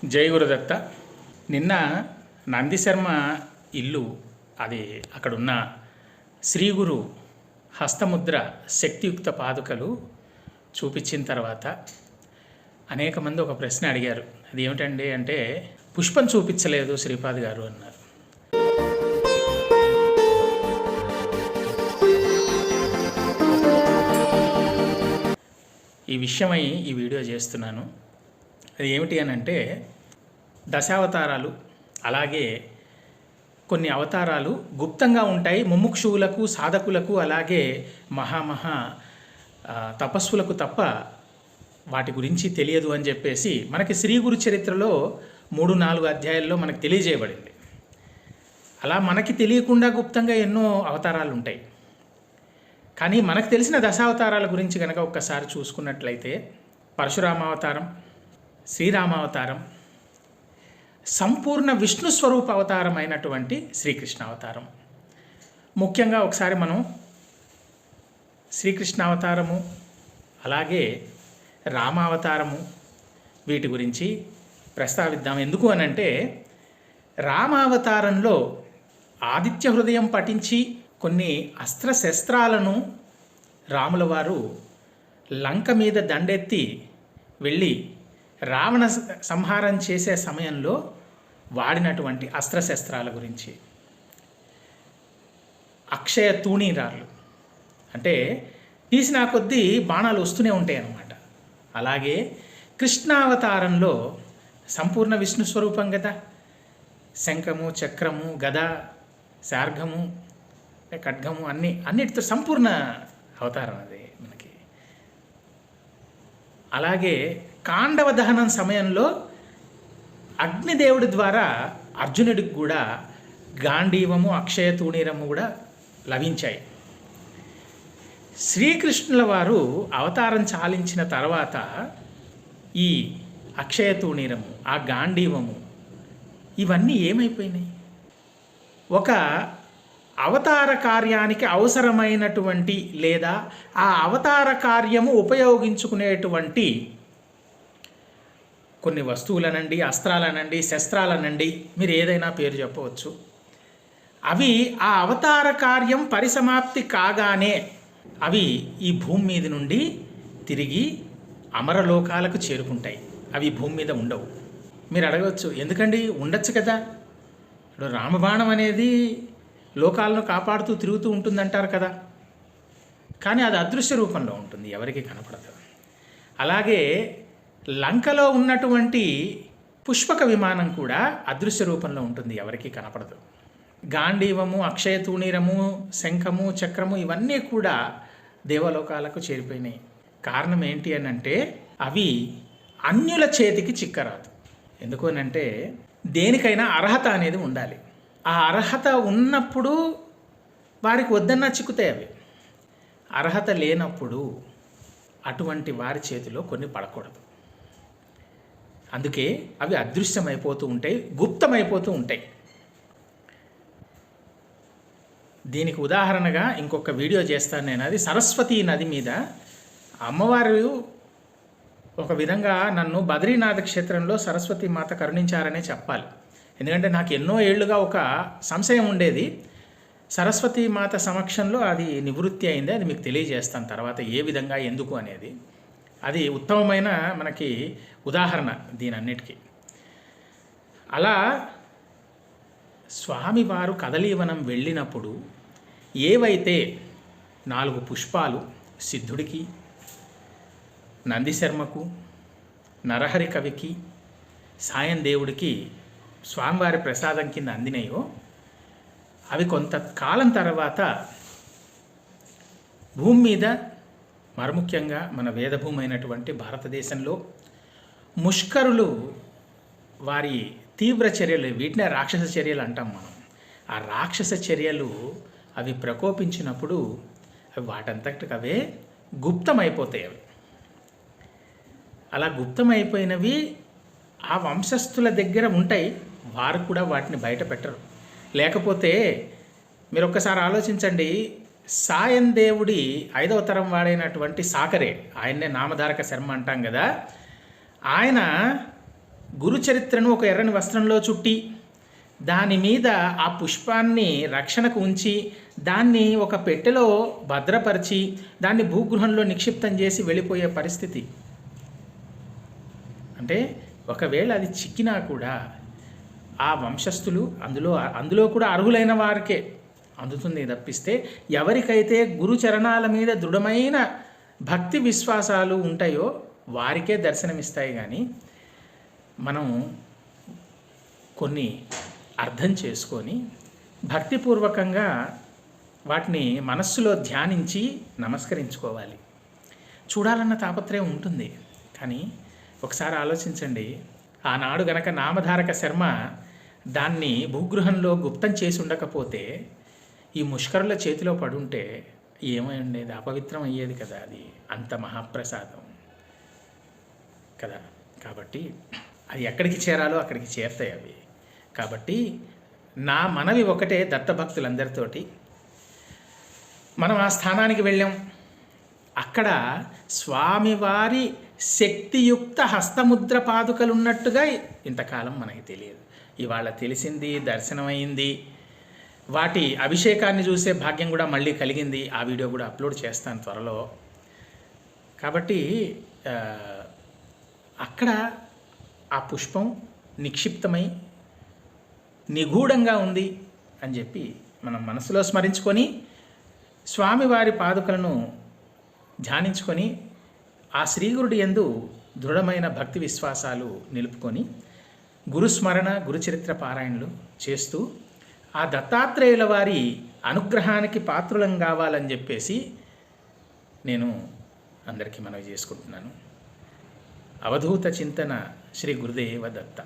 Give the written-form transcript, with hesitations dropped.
జై గురుదత్త. నిన్న నందిశర్మ ఇల్లు అది అక్కడున్న శ్రీగురు హస్తముద్ర శక్తియుక్త పాదుకలు చూపించిన తర్వాత అనేక మంది ఒక ప్రశ్న అడిగారు. అది ఏమిటండి అంటే, పుష్పం చూపించలేదు శ్రీపాద్ గారు అన్నారు. ఈ విషయమై ఈ వీడియో చేస్తున్నాను. అది ఏమిటి అని అంటే, దశావతారాలు అలాగే కొన్ని అవతారాలు గుప్తంగా ఉంటాయి. ముముక్షువులకు, సాధకులకు, అలాగే మహామహా తపస్సులకు తప్ప వాటి గురించి తెలియదు అని చెప్పేసి మనకి శ్రీ గురు చరిత్రలో 3-4 అధ్యాయాల్లో మనకు తెలియజేయబడింది. అలా మనకి తెలియకుండా గుప్తంగా ఎన్నో అవతారాలు ఉంటాయి. కానీ మనకు తెలిసిన దశావతారాల గురించి కనుక ఒక్కసారి చూసుకున్నట్లయితే, పరశురామావతారం, శ్రీరామావతారం, సంపూర్ణ విష్ణు స్వరూప అవతారం అయినటువంటి శ్రీకృష్ణ అవతారం. ముఖ్యంగా ఒకసారి మనం శ్రీకృష్ణ అవతారము అలాగే రామావతారము వీటి గురించి ప్రస్తావిద్దాం. ఎందుకు అనంటే, రామావతారంలో ఆదిత్య హృదయం పఠించి కొన్ని అస్త్రశస్త్రాలను రాముల వారు లంక మీద దండెత్తి వెళ్ళి రావణ సంహారం చేసే సమయంలో వాడినటువంటి అస్త్రశస్త్రాల గురించి. అక్షయ తూణీరాళ్ళు అంటే తీసిన కొద్దీ బాణాలు వస్తూనే ఉంటాయి అన్నమాట. అలాగే కృష్ణావతారంలో సంపూర్ణ విష్ణు స్వరూపం కదా, శంఖము, చక్రము, గద, శార్ఘము, ఖడ్గము అన్నిటితో సంపూర్ణ అవతారం అది మనకి. అలాగే కాండవ దహనం సమయంలో అగ్నిదేవుడి ద్వారా అర్జునుడికి కూడా గాంధీవము, అక్షయ తూణీరము కూడా లభించాయి. శ్రీకృష్ణుల వారు అవతారం చాలించిన తర్వాత ఈ అక్షయ తూణీరము, ఆ గాంధీవము ఇవన్నీ ఏమైపోయినాయి? ఒక అవతార కార్యానికి అవసరమైనటువంటి లేదా ఆ అవతార కార్యము ఉపయోగించుకునేటువంటి కొన్ని వస్తువులనండి, అస్త్రాలనండి, శస్త్రాలనండి, మీరు ఏదైనా పేరు చెప్పవచ్చు. అవి ఆ అవతార కార్యం పరిసమాప్తి కాగానే అవి ఈ భూమి మీద నుండి తిరిగి అమరలోకాలకు చేరుకుంటాయి. అవి భూమి మీద ఉండవు. మీరు అడగవచ్చు, ఎందుకండి ఉండొచ్చు కదా, ఇప్పుడు రామబాణం అనేది లోకాలను కాపాడుతూ తిరుగుతూ ఉంటుందంటారు కదా. కానీ అది అదృశ్య రూపంలో ఉంటుంది, ఎవరికి కనపడదు. అలాగే లంకలో ఉన్నటువంటి పుష్పక విమానం కూడా అదృశ్య రూపంలో ఉంటుంది, ఎవరికి కనపడదు. గాంధీవము, అక్షయ తూణీరము, శంఖము, చక్రము ఇవన్నీ కూడా దేవలోకాలకు చేరిపోయినాయి. కారణం ఏంటి అని అంటే, అవి అన్యుల చేతికి చిక్కరాదు. ఎందుకు అని అంటే, దేనికైనా అర్హత అనేది ఉండాలి. ఆ అర్హత ఉన్నప్పుడు వారికి వద్దన్నా చిక్కుతాయి. అవి అర్హత లేనప్పుడు అటువంటి వారి చేతిలో కొన్ని పడకూడదు. అందుకే అవి అదృశ్యమైపోతూ ఉంటాయి, గుప్తమైపోతూ ఉంటాయి. దీనికి ఉదాహరణగా ఇంకొక వీడియో చేస్తాను నేను. అది సరస్వతీ నది మీద అమ్మవారు ఒక విధంగా నన్ను బద్రీనాథ్ క్షేత్రంలో సరస్వతీ మాత కరుణించారనే చెప్పాలి. ఎందుకంటే నాకు ఎన్నో ఏళ్లుగా ఒక సంశయం ఉండేది. సరస్వతీ మాత సమక్షంలో అది నివృత్తి అయింది. అది మీకు తెలియజేస్తాను తర్వాత ఏ విధంగా, ఎందుకు అనేది. అది ఉత్తమమైన మనకి ఉదాహరణ దీనన్నిటికీ. అలా స్వామివారు కదలీవనం వెళ్ళినప్పుడు ఏవైతే 4 పుష్పాలు సిద్ధుడికి, నందిశర్మకు, నరహరి కవికి, సాయం దేవుడికి స్వామివారి ప్రసాదం కింద అందినాయో, అవి కొంతకాలం తర్వాత భూమి మీద, మరముఖ్యంగా మన వేదభూమి అయినటువంటి భారతదేశంలో ముష్కరులు వారి తీవ్ర చర్యలు, వీటినే రాక్షస చర్యలు అంటాం మనం. ఆ రాక్షస చర్యలు అవి ప్రకోపించినప్పుడు అవి వాటంతటికి అవే గుప్తమైపోతాయి. అవి అలా గుప్తమైపోయినవి ఆ వంశస్థుల దగ్గర ఉంటాయి. వారు కూడా వాటిని బయట పెట్టరు. లేకపోతే మీరు ఒక్కసారి ఆలోచించండి, సాయం దేవుడి 5వ తరం వాడైనటువంటి సాకరే, ఆయన్నే నామధారక శర్మ అంటాం కదా, ఆయన గురు చరిత్రను ఒక ఎర్రని వస్త్రంలో చుట్టి దాని మీద ఆ పుష్పాన్ని రక్షణకు ఉంచి దాన్ని ఒక పెట్టెలో భద్రపరిచి దాన్ని భూగృహంలో నిక్షిప్తం చేసి వెళ్ళిపోయే పరిస్థితి. అంటే ఒకవేళ అది చిక్కినా కూడా ఆ వంశస్థులు అందులో కూడా అర్హులైన వారికే అందుతుంది తప్పిస్తే ఎవరికైతే గురు చరణాల మీద దృఢమైన భక్తి విశ్వాసాలు ఉంటాయో వారికే దర్శనమిస్తాయి. కానీ మనం కొన్ని అర్థం చేసుకొని భక్తిపూర్వకంగా వాటిని మనస్సులో ధ్యానించి నమస్కరించుకోవాలి. చూడాలన్న తాపత్రయం ఉంటుంది, కానీ ఒకసారి ఆలోచించండి, ఆనాడు గనక నామధారక శర్మ దాన్ని భూగృహంలో గుప్తం చేసి ఉండకపోతే ఈ ముష్కరుల చేతిలో పడుంటే ఏమై ఉండేది? అపవిత్రం అయ్యేది కదా, అది అంత మహాప్రసాదం కదా. కాబట్టి అది ఎక్కడికి చేరాలో అక్కడికి చేరుతాయి అవి. కాబట్టి నా మనవి ఒకటే దత్తభక్తులందరితోటి, మనం ఆ స్థానానికి వెళ్ళాం, అక్కడ స్వామివారి శక్తియుక్త హస్తముద్ర పాదుకలు ఉన్నట్టుగా ఇంతకాలం మనకి తెలియదు. ఇవాళ తెలిసింది, దర్శనమైంది, వాటి అభిషేకాన్ని చూసే భాగ్యం కూడా మళ్ళీ కలిగింది. ఆ వీడియో కూడా అప్లోడ్ చేస్తాను త్వరలో. కాబట్టి అక్కడ ఆ పుష్పం నిక్షిప్తమై నిగూఢంగా ఉంది అని చెప్పి మనం మనసులో స్మరించుకొని స్వామివారి పాదుకలను ధ్యానించుకొని ఆ శ్రీగురుడి యందు దృఢమైన భక్తి విశ్వాసాలు నిలుపుకొని గురుస్మరణ గురుచరిత్ర పారాయణలు చేస్తూ ఆ దత్తాత్రేయుల వారి అనుగ్రహానికి పాత్రులం కావాలని చెప్పేసి నేను అందరికీ మనవి చేసుకుంటున్నాను. అవధూత చింతన శ్రీ గురుదేవ దత్త.